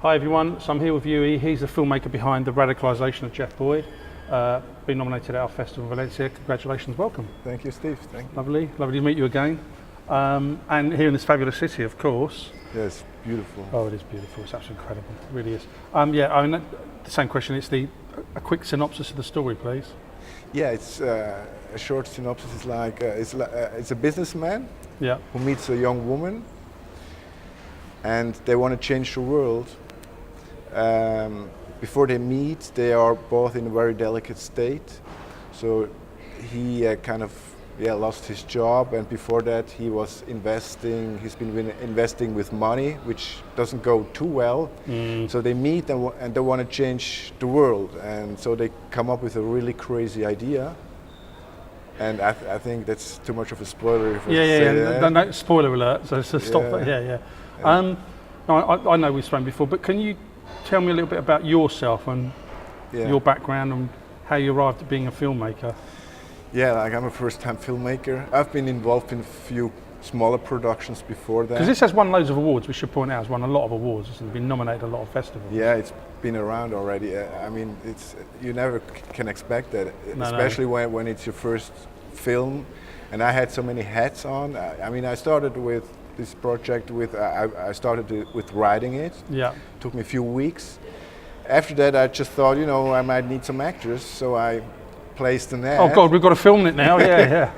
Hi everyone, so I'm here with Yui. He's the filmmaker behind The Radicalization of Jeff Boyd. Been nominated at our festival in Valencia. Congratulations, welcome. Thank you, Steve. Thank you. Lovely to meet you again. And here in this fabulous city, of course. Yes, beautiful. Oh, it is beautiful. It's absolutely incredible. It really is. The same question. It's a quick synopsis of the story, please. Yeah, it's a short synopsis. It's like it's a businessman who meets a young woman, and they want to change the world. Before they meet, they are both in a very delicate state. So he lost his job, and before that he was investing. He's been investing with money, which doesn't go too well. So they meet and they want to change the world, and so they come up with a really crazy idea. And I think that's too much of a spoiler. If I say that. No, spoiler alert. So stop that. Yeah. I know we've spoken before, but can you tell me a little bit about yourself and your background and how you arrived at being a filmmaker? Yeah, like I'm a first-time filmmaker. I've been involved in a few smaller productions before that. Because this has won loads of awards, we should point out. It's won a lot of awards. It's been nominated at a lot of festivals. Yeah, it's been around already. I mean, you never can expect that, especially when it's your first film. And I had so many hats on. I mean, I started with this project I started with writing it. Yeah. Took me a few weeks. After that, I just thought, I might need some actors, so I placed an ad. Oh God, we've got to film it now. Yeah.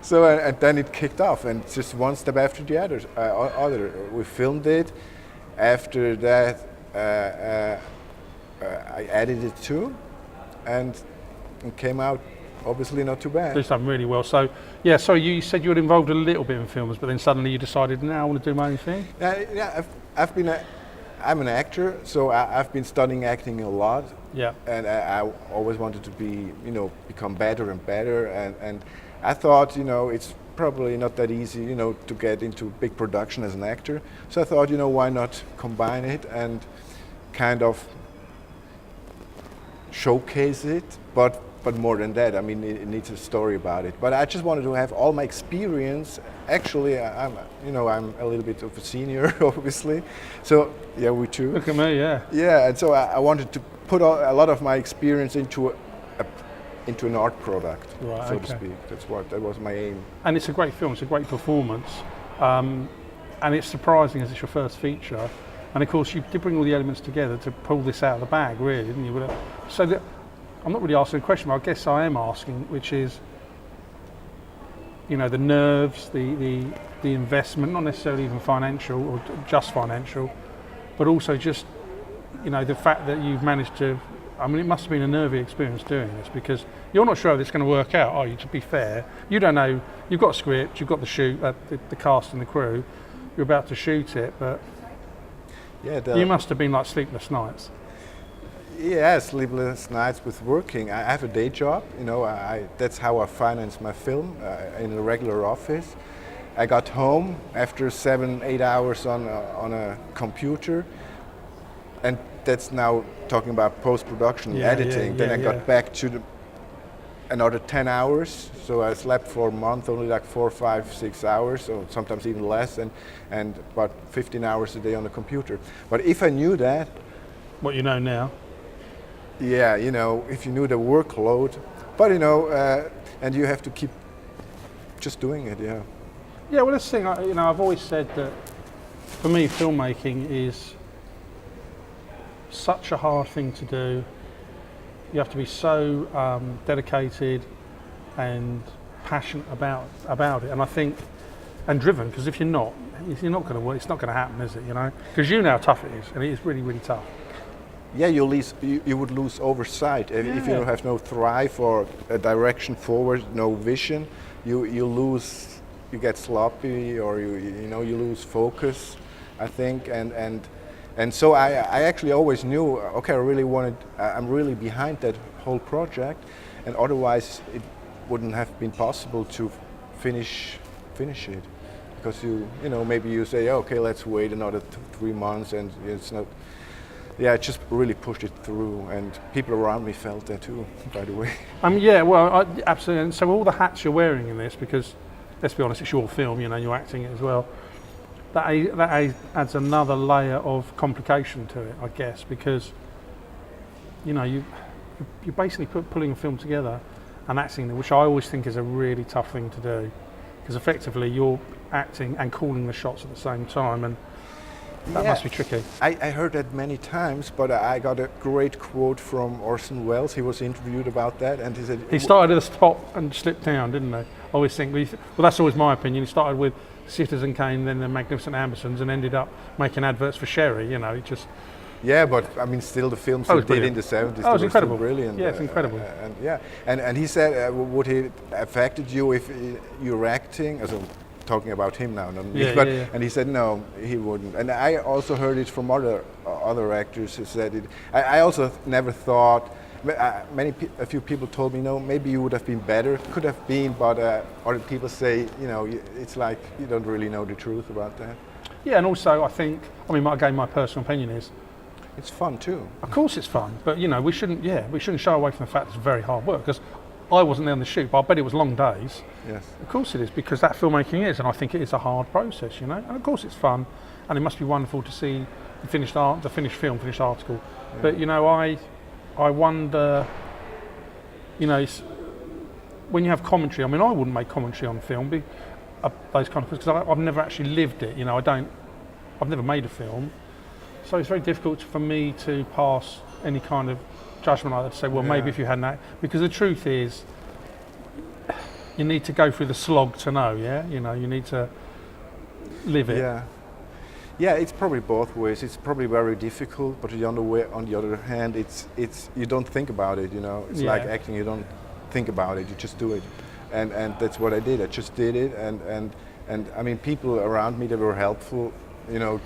So and then it kicked off, and just one step after the other. We filmed it. After that, I edited it too, and it came out obviously not too bad. It's done really well. So, you said you were involved a little bit in films, but then suddenly you decided, now I want to do my own thing? I'm an actor, so I've been studying acting a lot. Yeah. And I always wanted to become better and better. And I thought, it's probably not that easy, to get into big production as an actor. So I thought, why not combine it and kind of showcase it, but more than that, I mean, it needs a story about it. But I just wanted to have all my experience. Actually, I'm a little bit of a senior, obviously. So yeah, we too. Look at me, yeah. Yeah, and so I wanted to put a lot of my experience into an art product, so to speak. That was my aim. And it's a great film. It's a great performance, and it's surprising as it's your first feature. And of course, you did bring all the elements together to pull this out of the bag, really, didn't you? So I'm not really asking a question, but I guess I am asking, which is, the nerves, the investment, not necessarily even financial or just financial, but also just, the fact that you've managed to, I mean, it must have been a nervy experience doing this, because you're not sure if it's going to work out, are you? To be fair, you don't know. You've got a script, you've got the shoot, the cast and the crew, you're about to shoot it, but you must have been like sleepless nights. Yeah, sleepless nights with working. I have a day job, that's how I finance my film, in a regular office. I got home after 7-8 hours on a computer, and that's now talking about post-production, editing. Then I got back to another 10 hours, so I slept for a month, only like 4, 5, 6 hours, or sometimes even less, and about 15 hours a day on the computer. But if I knew that... What you know now? Yeah, if you knew the workload, but and you have to keep just doing it, yeah. Yeah, well, this thing, I've always said that for me, filmmaking is such a hard thing to do. You have to be so dedicated and passionate about it, and I think, and driven, because if you're not going to work, it's not going to happen, is it? Because you know how tough it is, and it is really, really tough. Yeah, you would lose oversight if you have no drive or a direction forward, no vision. You lose, you get sloppy, or you lose focus, I think. And so I actually always knew, okay, I'm really behind that whole project, and otherwise it wouldn't have been possible to finish it, because maybe you say, okay, let's wait another 3 months, and it's not. Yeah, it just really pushed it through, and people around me felt that too, by the way. Absolutely. And so all the hats you're wearing in this, because let's be honest, it's your film, you're acting it as well. adds another layer of complication to it, I guess, because you're basically pulling a film together and acting, which I always think is a really tough thing to do, because effectively you're acting and calling the shots at the same time, and that must be tricky. I heard that many times, but I got a great quote from Orson Welles. He was interviewed about that, and he said he started at the top and slipped down, didn't he? I always think. Well, that's always my opinion. He started with Citizen Kane, then the Magnificent Ambersons, and ended up making adverts for Sherry. It just. Yeah, but I mean, still the films he did in the 70s. Oh, it was incredible. Brilliant. Yeah, it's incredible. And he said, would it affected you if you're acting? Also, talking about him now, not me. And he said no, he wouldn't. And I also heard it from other actors who said it. I also never thought. A few people told me, no, maybe you would have been better. Could have been, but other people say, it's like you don't really know the truth about that. Yeah, and also I think, again, my personal opinion is, it's fun too. Of course, it's fun, but we shouldn't shy away from the fact it's very hard work. Because I wasn't there on the shoot, but I bet it was long days. Yes. Of course it is, because that filmmaking is, and I think it is a hard process, And of course it's fun, and it must be wonderful to see the finished article. Yeah. But I wonder, when you have commentary. I wouldn't make commentary on film, those kind of things, because I've never actually lived it. I've never made a film, so it's very difficult for me to pass any kind of judgment like that, to say, well, maybe if you hadn't acted, because the truth is, you need to go through the slog to know. You need to live it. Yeah, it's probably both ways. It's probably very difficult, but on the other hand, it's you don't think about it. It's like acting. You don't think about it. You just do it, and that's what I did. I just did it, and people around me, they were helpful. There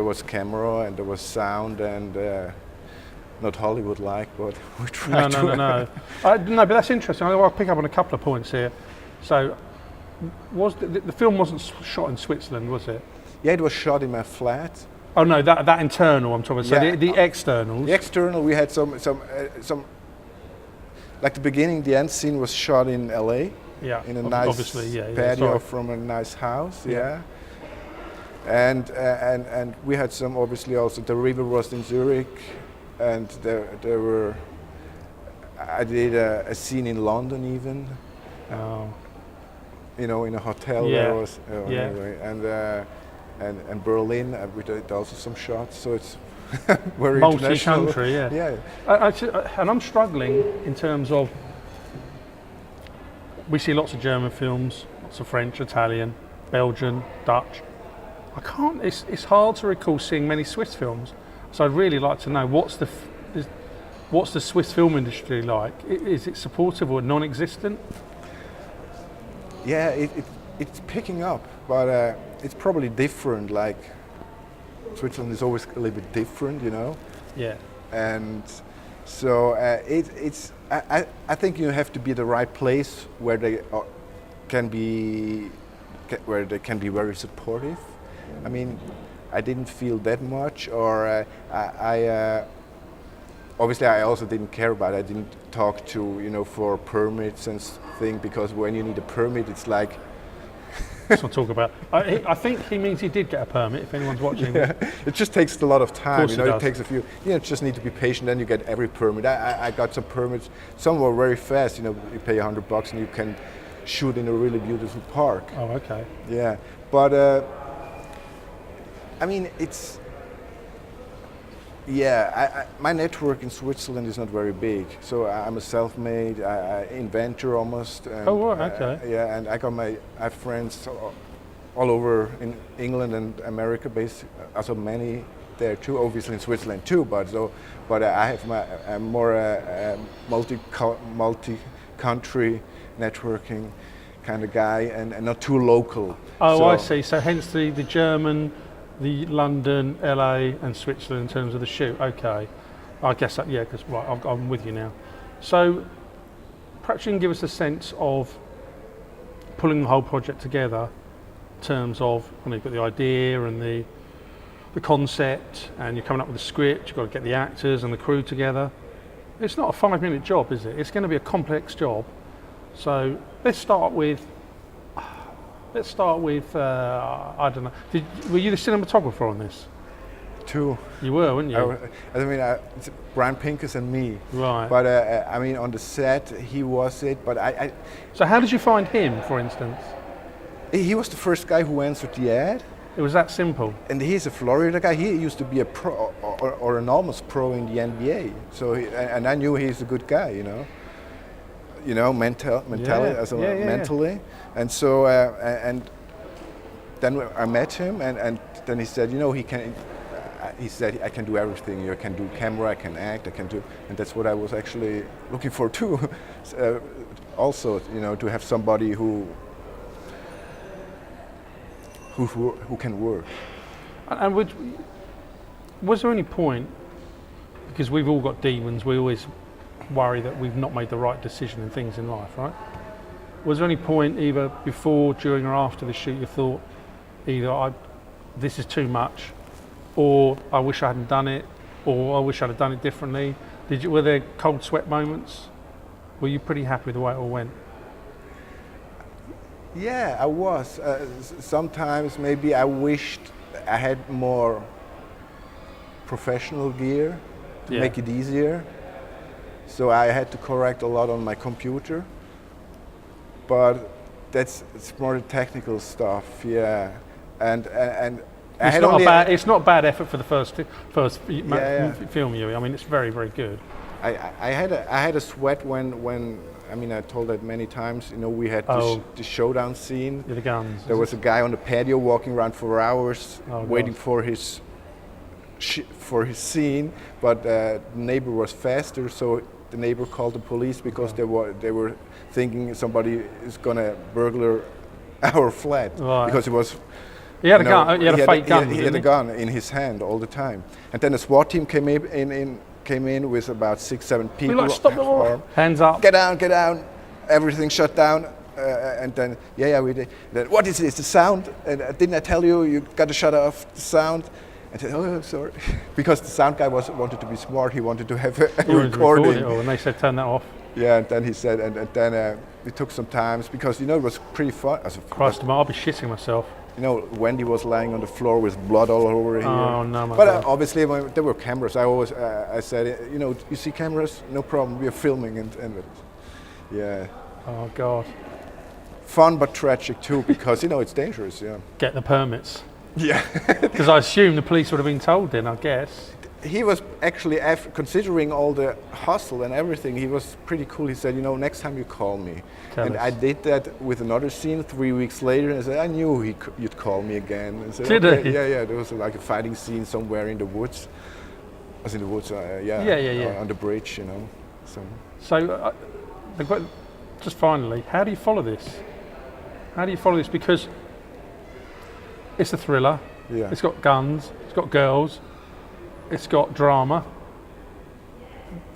was camera and there was sound and not Hollywood-like, but we tried to. No. No, but that's interesting. I'll pick up on a couple of points here. So, was the film wasn't shot in Switzerland, was it? Yeah, it was shot in my flat. Oh no, that internal I'm talking about. So the externals. The external, we had some like the beginning, the end scene was shot in LA. Yeah. In a nice patio from a nice house. And we had some, obviously, also the river was in Zurich, and there were. I did a scene in London even. In a hotel. There was anyway, and Berlin. We did also some shots, so it's very multi-country. Yeah. And I'm struggling in terms of. We see lots of German films, lots of French, Italian, Belgian, Dutch. It's hard to recall seeing many Swiss films. So I'd really like to know what's the Swiss film industry like? Is it supportive or non-existent? Yeah, it's picking up, but it's probably different. Like Switzerland is always a little bit different, Yeah. And so I think you have to be at the right place where they can be very supportive. I didn't feel that much, or I obviously I also didn't care about it. I didn't talk to for permits and thing, because when you need a permit, it's like. Let's not talk about. I think he means he did get a permit. If anyone's watching, it just takes a lot of time. It takes a few. Just need to be patient. Then you get every permit. I got some permits. Some were very fast. You pay $100 and you can shoot in a really beautiful park. Oh, okay. Yeah, but it's. Yeah, my network in Switzerland is not very big, so I'm a self-made inventor almost. And, okay. And I have friends all over in England and America, also many there too. Obviously in Switzerland too, but I have I'm more multi-country networking kind of guy, and not too local. Oh, so, I see. So hence the German. The London, LA, and Switzerland in terms of the shoot. Okay, I guess that because I'm with you now. So perhaps you can give us a sense of pulling the whole project together in terms of when you've got the idea and the concept, and you're coming up with a script. You've got to get the actors and the crew together. It's not a 5-minute job, is it? It's going to be a complex job. So let's start with Let's start with, I don't know, were you the cinematographer on this? Two. You were, weren't you? It's Brian Pincus and me. Right. But I mean, on the set, he was it. But So how did you find him, for instance? he was the first guy who answered the ad. It was that simple. And he's a Florida guy. He used to be a pro or an almost pro in the NBA. So and I knew he's a good guy, you know. You know, mentally. And so and then I met him, and then he said, you know, he can. He said, I can do everything. I can do camera, I can act, I can do, and that's what I was actually looking for too. Also, you know, to have somebody who can work. And was there any point, because we've all got demons, we always worry that we've not made the right decision in things in life, right? Was there any point either before, during or after the shoot you thought either this is too much, or I wish I hadn't done it, or I wish I'd have done it differently? Were there cold sweat moments? Were you pretty happy with the way it all went? Yeah, I was. Sometimes maybe I wished I had more professional gear to make it easier. So I had to correct a lot on my computer. But it's more the technical stuff, yeah. And it's not bad effort for the first film. I mean, it's very, very good. I had a sweat when I mean, I told that many times. You know, we had the showdown scene. Yeah, the guns. There was a guy on the patio walking around for hours, waiting for his scene. But the neighbor was faster, so the neighbor called the police because they were thinking somebody is gonna burglar our flat because it was. He had a gun. He had a fake gun. He had a gun in his hand all the time. And then the SWAT team came in with about 6-7 people. We're like, stop the war. Hands up. Get down. Everything shut down. And then we did. Then, what is this? The sound? And didn't I tell you? You got to shut off the sound. And I said, oh, sorry, because the sound guy wanted to be smart. He wanted to have a recording. And they said turn that off. Yeah, and then he said, and then it took some time because it was pretty fun. Christ, I'll be shitting myself. You know, Wendy was lying on the floor with blood all over here. Oh no, my But God. Obviously, when there were cameras. I said, you know, you see cameras, no problem. We are filming, and yeah. Oh God. Fun but tragic too, because you know it's dangerous. Yeah. Get the permits. Yeah. Because I assume the police would have been told then, I guess. He was actually, considering all the hustle and everything, he was pretty cool. He said, you know, next time you call me. And I did that with another scene 3 weeks later, and I said, I knew you'd call me again. And said, Did okay. he? Yeah, there was like a fighting scene somewhere in the woods. I was in the woods, on the bridge, you know. So, just finally, how do you follow this? Because it's a thriller, it's got guns, it's got girls, it's got drama.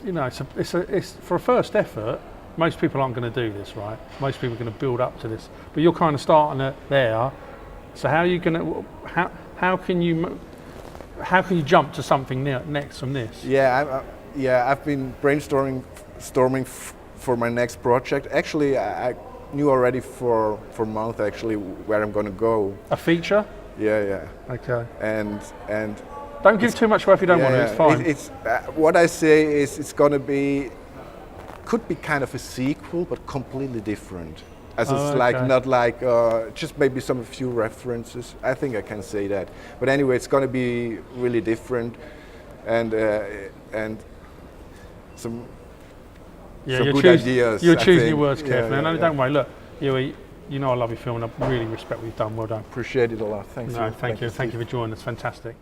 You know, it's for a first effort. Most people aren't going to do this, right? Most people are going to build up to this, but you're kind of starting it there. So how are you going to? How can you jump to something next from this? I've been brainstorming for my next project. Actually, I knew already for a month actually where I'm going to go. A feature? Yeah. Okay. And don't give too much away if you don't want to. It's fine. It's what I say is it's going to be. Could be kind of a sequel, but completely different. As it's not like just maybe a few references. I think I can say that. But anyway, it's going to be really different, and some good ideas. You're choosing your words carefully. No, don't worry. Look, you know I love your film, and I really respect what you've done. Well done. Appreciate it a lot. Thanks. Thank you. Thank you for joining us. Fantastic.